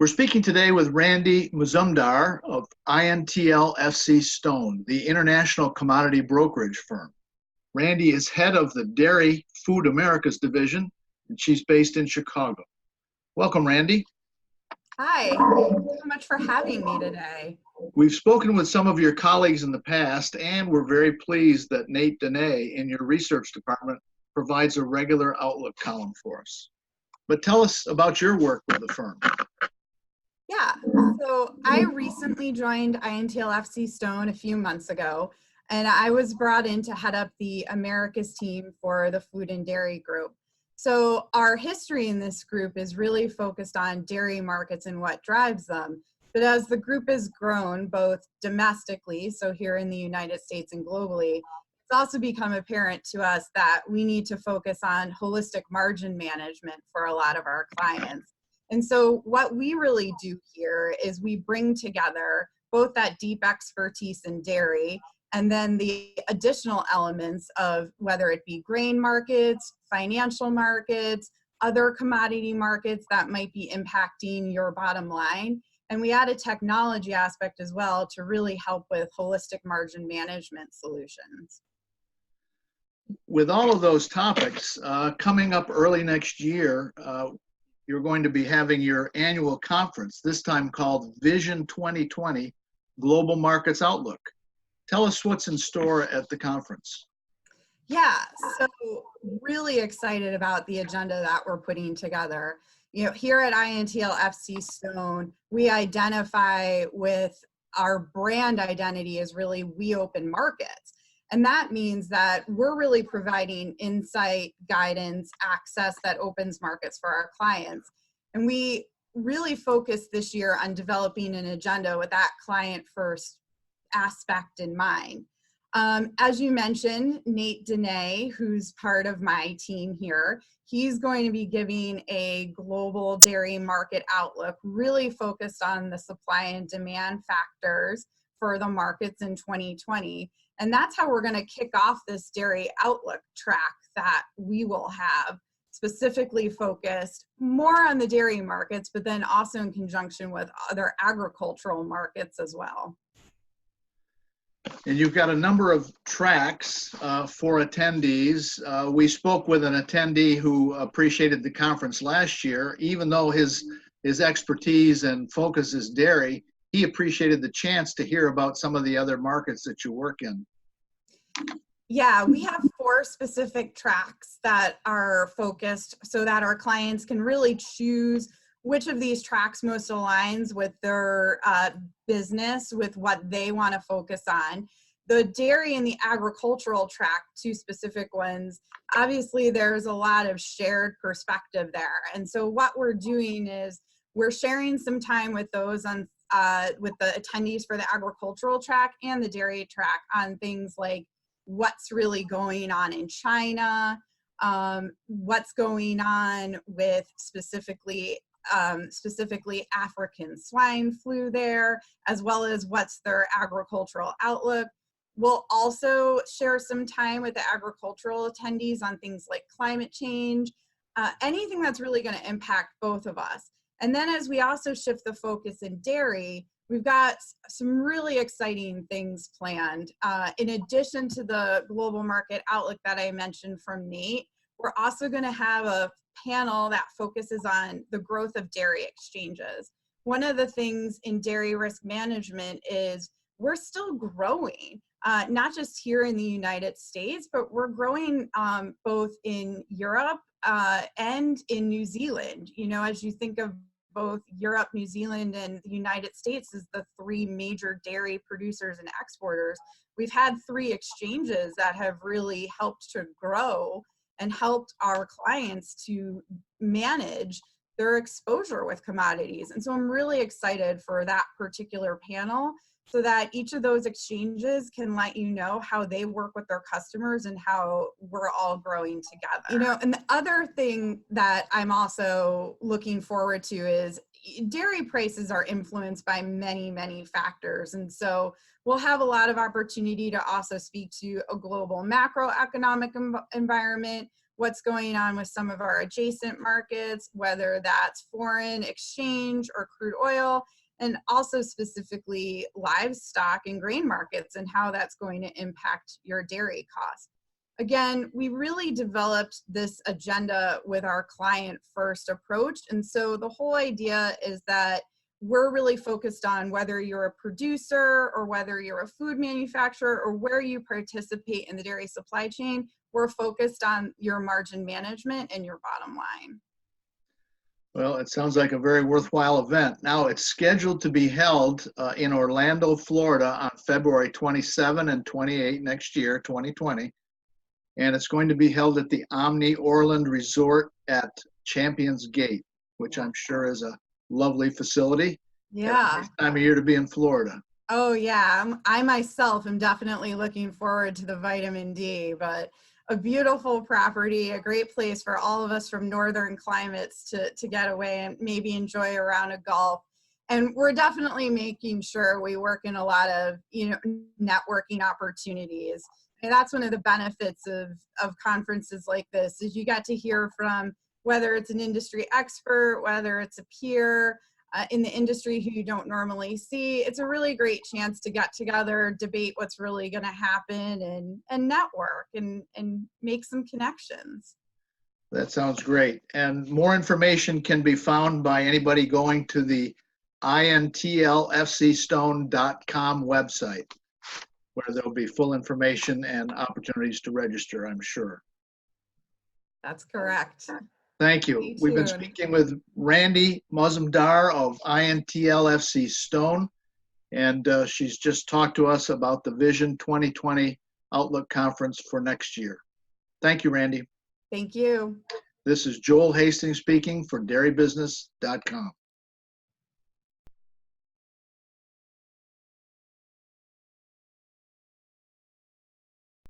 We're speaking today with Randi Muzumdar of INTL FCStone, the international commodity brokerage firm. Randi is head of the Dairy Food Americas division, and she's based in Chicago. Welcome, Randi. Hi, thank you so much for having me today. We've spoken with some of your colleagues in the past, and we're very pleased that Nate Dene in your research department provides a regular Outlook column for us. But tell us about your work with the firm. Yeah, so I recently joined INTL FCStone a few months ago, and I was brought in to head up the Americas team for the food and dairy group. So our history in this group is really focused on dairy markets and what drives them. But as the group has grown, both domestically, so here in the United States and globally, it's also become apparent to us that we need to focus on holistic margin management for a lot of our clients. And so what we really do here is we bring together both that deep expertise in dairy and then the additional elements of whether it be grain markets, financial markets, other commodity markets that might be impacting your bottom line. And we add a technology aspect as well to really help with holistic margin management solutions. With all of those topics, coming up early next year, you're going to be having your annual conference, this time called Vision 2020 Global Markets Outlook. Tell us what's in store at the conference. Yeah, so really excited about the agenda that we're putting together. You know, here at INTL FCStone, we identify with our brand identity as really we open markets. And that means that we're really providing insight, guidance, access that opens markets for our clients. And we really focus this year on developing an agenda with that client first aspect in mind. As you mentioned, Nate Dene, who's part of my team here, he's going to be giving a global dairy market outlook, really focused on the supply and demand factors for the markets in 2020. And that's how we're going to kick off this dairy outlook track that we will have, specifically focused more on the dairy markets, but then also in conjunction with other agricultural markets as well. And you've got a number of tracks for attendees. We spoke with an attendee who appreciated the conference last year. Even though his expertise and focus is dairy, he appreciated the chance to hear about some of the other markets that you work in. Yeah, we have 4 specific tracks that are focused so that our clients can really choose which of these tracks most aligns with their business, with what they want to focus on. The dairy and the agricultural track, 2 specific ones, obviously there's a lot of shared perspective there. And so what we're doing is we're sharing some time with those on with the attendees for the agricultural track and the dairy track on things like what's really going on in China, what's going on with specifically African swine flu there, as well as what's their agricultural outlook. We'll also share some time with the agricultural attendees on things like climate change, anything that's really going to impact both of us. And then as we also shift the focus in dairy, we've got some really exciting things planned. In addition to the global market outlook that I mentioned from Nate, we're also going to have a panel that focuses on the growth of dairy exchanges. One of the things in dairy risk management is we're still growing, not just here in the United States, but we're growing both in Europe and in New Zealand. You know, as you think of both Europe, New Zealand, and the United States as the 3 major dairy producers and exporters, we've had 3 exchanges that have really helped to grow and helped our clients to manage their exposure with commodities. And so I'm really excited for that particular panel so that each of those exchanges can let you know how they work with their customers and how we're all growing together. You know, and the other thing that I'm also looking forward to is dairy prices are influenced by many, many factors. And so we'll have a lot of opportunity to also speak to a global macroeconomic environment, what's going on with some of our adjacent markets, whether that's foreign exchange or crude oil, and also specifically livestock and grain markets and how that's going to impact your dairy costs. Again, we really developed this agenda with our client first approach. And so the whole idea is that we're really focused on whether you're a producer or whether you're a food manufacturer or where you participate in the dairy supply chain, we're focused on your margin management and your bottom line. Well, it sounds like a very worthwhile event. Now, it's scheduled to be held in Orlando, Florida on February 27 and 28 next year, 2020. And it's going to be held at the Omni Orland Resort at Champions Gate, which I'm sure is a lovely facility. Yeah. Nice time of year to be in Florida. Oh yeah, I myself am definitely looking forward to the vitamin D, but a beautiful property, a great place for all of us from northern climates to get away and maybe enjoy a round of golf. And we're definitely making sure we work in a lot of, networking opportunities. And that's one of the benefits of conferences like this is you get to hear from whether it's an industry expert, whether it's a peer in the industry who you don't normally see. It's a really great chance to get together, debate what's really going to happen, and network and make some connections. That sounds great. And more information can be found by anybody going to the INTL FCStone.com website, where there'll be full information and opportunities to register, I'm sure. That's correct. Thank you. We've been speaking with Randi Muzumdar of INTL FCStone, and she's just talked to us about the Vision 2020 Outlook Conference for next year. Thank you, Randi. Thank you. This is Joel Hastings speaking for dairybusiness.com.